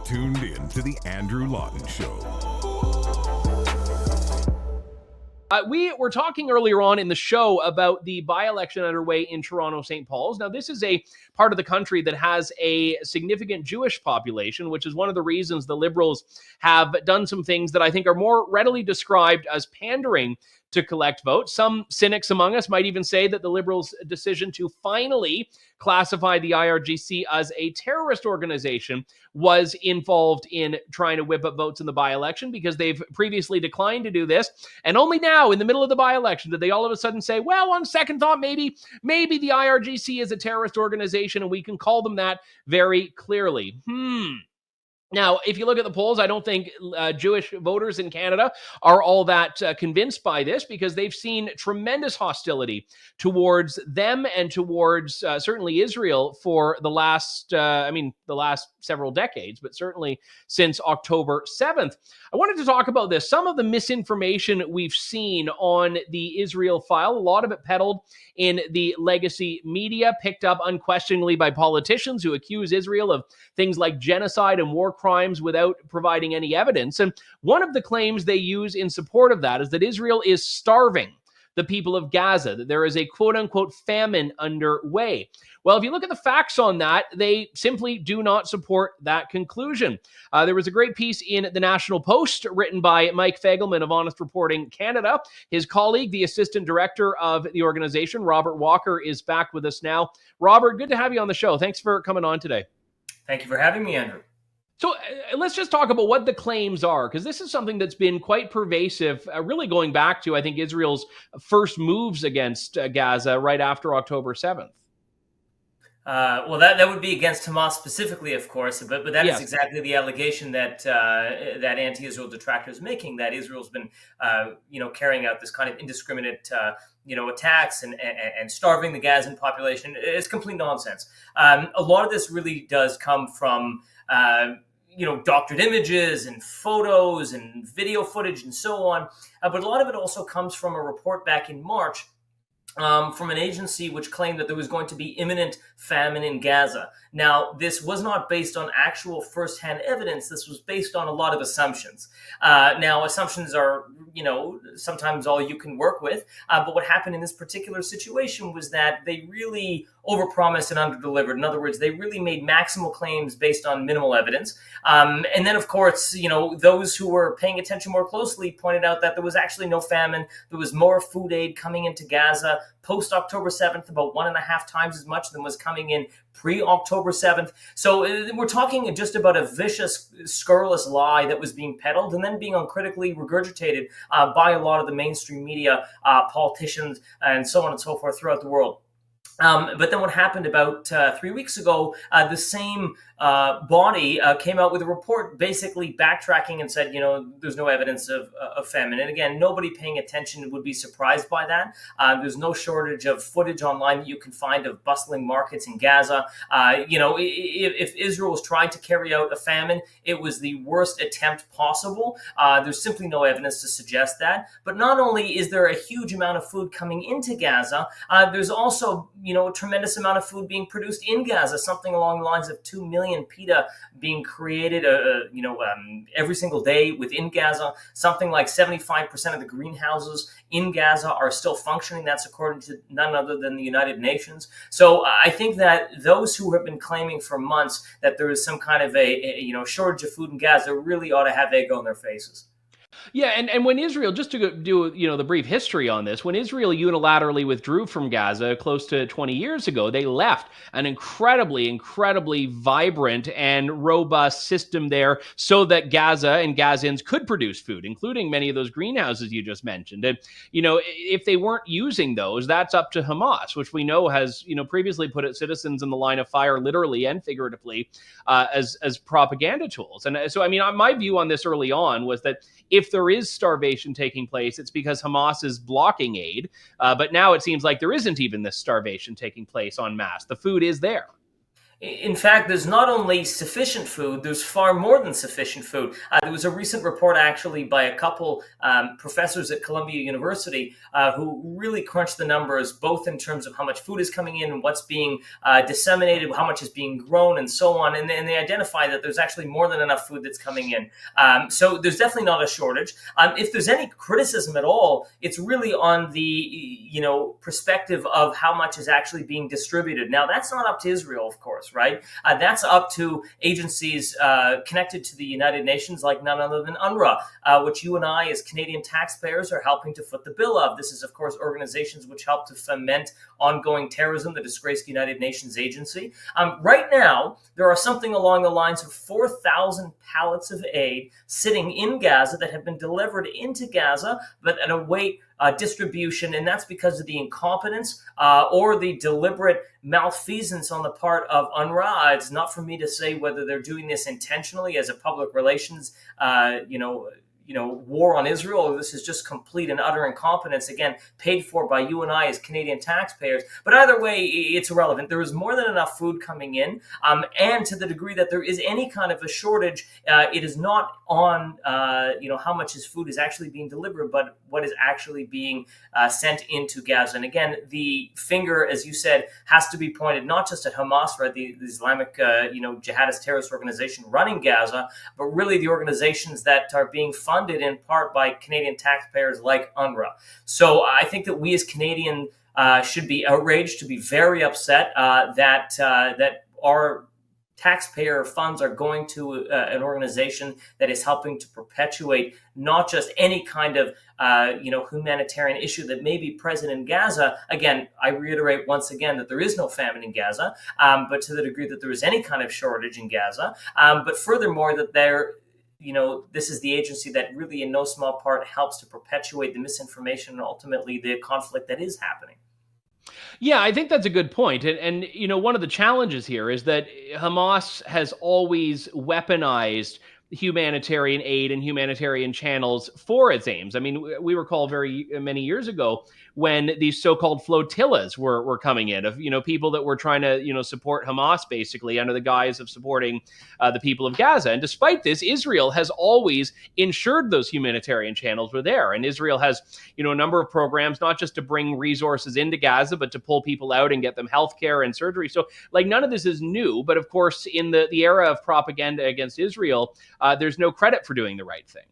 tuned in to the Andrew Lawton Show. We were talking earlier on in the show about the by-election underway in Toronto, St. Paul's. Now, this is a part of the country that has a significant Jewish population, which is one of the reasons the Liberals have done some things that I think are more readily described as pandering to collect votes. Some cynics among us might even say that the Liberals' decision to finally classify the IRGC as a terrorist organization was involved in trying to whip up votes in the by-election, because they've previously declined to do this. And only now, in the middle of the by-election, did they all of a sudden say, well, on second thought, maybe the IRGC is a terrorist organization and we can call them that very clearly. Now, if you look at the polls, I don't think Jewish voters in Canada are all that convinced by this, because they've seen tremendous hostility towards them and towards certainly Israel for the last several decades, but certainly since October 7th. I wanted to talk about this. Some of the misinformation we've seen on the Israel file, a lot of it peddled in the legacy media, picked up unquestioningly by politicians who accuse Israel of things like genocide and war crimes without providing any evidence. And one of the claims they use in support of that is that Israel is starving the people of Gaza, that there is a quote-unquote famine underway. Well, if you look at the facts on that, they simply do not support that conclusion. There was a great piece in the National Post written by Mike Fagelman of Honest Reporting Canada. His colleague, the assistant director of the organization, Robert Walker, is back with us now. Robert, good to have you on the show. Thanks for coming on today. Thank you for having me, Andrew. So let's just talk about what the claims are, because this is something that's been quite pervasive, really going back to, I think, Israel's first moves against Gaza right after October 7th. Well, that would be against Hamas specifically, of course, but that Yes. is exactly the allegation that anti-Israel detractors making, that Israel's been carrying out this kind of indiscriminate attacks and starving the Gazan population. It's complete nonsense. A lot of this really does come from doctored images and photos and video footage and so on, but a lot of it also comes from a report back in March from an agency which claimed that there was going to be imminent famine in Gaza. Now, this was not based on actual firsthand evidence. This was based on a lot of assumptions. Now, assumptions are, sometimes all you can work with. But what happened in this particular situation was that they really overpromised and underdelivered. In other words, they really made maximal claims based on minimal evidence. And then, of course, those who were paying attention more closely pointed out that there was actually no famine. There was more food aid coming into Gaza post-October 7th, about 1.5 times as much than was coming in pre-October 7th. So we're talking just about a vicious, scurrilous lie that was being peddled and then being uncritically regurgitated by a lot of the mainstream media, politicians, and so on and so forth throughout the world. But then what happened about 3 weeks ago, the same body came out with a report basically backtracking and said, there's no evidence of famine. And again, nobody paying attention would be surprised by that. There's no shortage of footage online that you can find of bustling markets in Gaza. If Israel was trying to carry out a famine, it was the worst attempt possible. There's simply no evidence to suggest that. But not only is there a huge amount of food coming into Gaza, there's also a tremendous amount of food being produced in Gaza, something along the lines of 2 million pita being created, every single day within Gaza. Something like 75% of the greenhouses in Gaza are still functioning. That's according to none other than the United Nations. So I think that those who have been claiming for months that there is some kind of a shortage of food in Gaza really ought to have egg on their faces. Yeah, and when Israel, just to do the brief history on this, when Israel unilaterally withdrew from Gaza close to 20 years ago, they left an incredibly vibrant and robust system there so that Gaza and Gazans could produce food, including many of those greenhouses you just mentioned. And, if they weren't using those, that's up to Hamas, which we know has, previously put its citizens in the line of fire, literally and figuratively, as propaganda tools. And so, my view on this early on was that if there is starvation taking place, it's because Hamas is blocking aid. But now it seems like there isn't even this starvation taking place en masse. The food is there. In fact, there's not only sufficient food, there's far more than sufficient food. There was a recent report actually by a couple professors at Columbia University who really crunched the numbers, both in terms of how much food is coming in and what's being disseminated, how much is being grown, and so on. And they identify that there's actually more than enough food that's coming in. So there's definitely not a shortage. If there's any criticism at all, it's really on the perspective of how much is actually being distributed. Now, that's not up to Israel, of course, right? That's up to agencies connected to the United Nations, like none other than UNRWA, which you and I, as Canadian taxpayers, are helping to foot the bill of. This is, of course, organizations which help to foment ongoing terrorism, the disgraced United Nations agency. Right now, there are something along the lines of 4,000 pallets of aid sitting in Gaza that have been delivered into Gaza, but at await distribution, and that's because of the incompetence or the deliberate malfeasance on the part of UNRWA. It's not for me to say whether they're doing this intentionally as a public relations, war on Israel, or this is just complete and utter incompetence, again, paid for by you and I as Canadian taxpayers. But either way, it's irrelevant. There is more than enough food coming in, and to the degree that there is any kind of a shortage, it is not on, how much his food is actually being delivered, but what is actually being sent into Gaza. And again, the finger, as you said, has to be pointed not just at Hamas, right, the Islamic, jihadist terrorist organization running Gaza, but really the organizations that are being funded in part by Canadian taxpayers like UNRWA. So I think that we as Canadians should be outraged, to be very upset that our taxpayer funds are going to an organization that is helping to perpetuate not just any kind of humanitarian issue that may be present in Gaza. Again, I reiterate once again that there is no famine in Gaza, but to the degree that there is any kind of shortage in Gaza, but furthermore that this is the agency that really in no small part helps to perpetuate the misinformation and ultimately the conflict that is happening. Yeah, I think that's a good point. And one of the challenges here is that Hamas has always weaponized humanitarian aid and humanitarian channels for its aims. I mean, we recall very many years ago when these so-called flotillas were coming in of, people that were trying to, support Hamas basically under the guise of supporting the people of Gaza. And despite this, Israel has always ensured those humanitarian channels were there. And Israel has, a number of programs, not just to bring resources into Gaza, but to pull people out and get them healthcare and surgery. So none of this is new. But of course, in the era of propaganda against Israel, there's no credit for doing the right thing.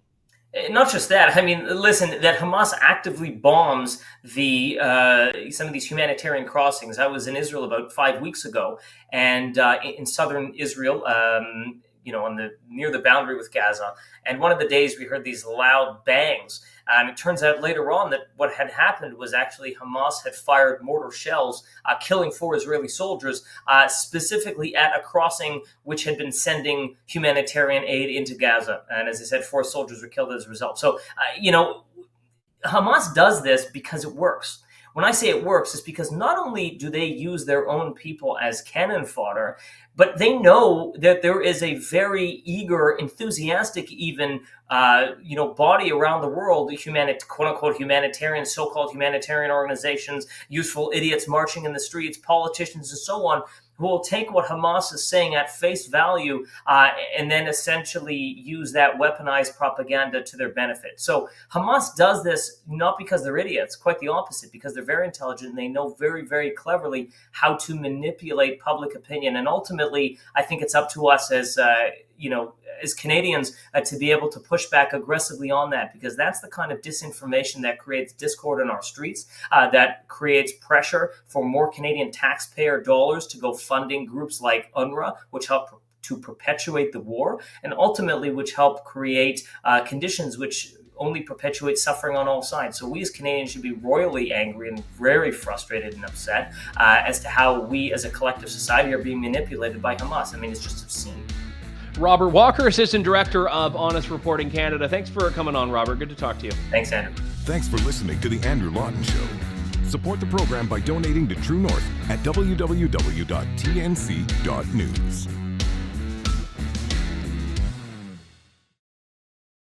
Not just that. I mean, listen, that Hamas actively bombs some of these humanitarian crossings. I was in Israel about 5 weeks ago, and in southern Israel, near the boundary with Gaza. And one of the days we heard these loud bangs. And it turns out later on that what had happened was actually Hamas had fired mortar shells, killing 4 Israeli soldiers, specifically at a crossing which had been sending humanitarian aid into Gaza. And as I said, 4 soldiers were killed as a result. So, Hamas does this because it works. When I say it works, it's because not only do they use their own people as cannon fodder, but they know that there is a very eager, enthusiastic even, body around the world, quote-unquote humanitarian, so-called humanitarian organizations, useful idiots marching in the streets, politicians, and so on, who will take what Hamas is saying at face value and then essentially use that weaponized propaganda to their benefit. So Hamas does this not because they're idiots, quite the opposite, because they're very intelligent and they know very, very cleverly how to manipulate public opinion. And ultimately, I think it's up to us as Canadians to be able to push back aggressively on that, because that's the kind of disinformation that creates discord in our streets, that creates pressure for more Canadian taxpayer dollars to go funding groups like UNRWA, which help to perpetuate the war, and ultimately which help create conditions which only perpetuate suffering on all sides. So we as Canadians should be royally angry and very frustrated and upset as to how we as a collective society are being manipulated by Hamas. I mean, it's just obscene. Robert Walker, Assistant Director of Honest Reporting Canada. Thanks for coming on, Robert. Good to talk to you. Thanks, Andrew. Thanks for listening to The Andrew Lawton Show. Support the program by donating to True North at www.tnc.news.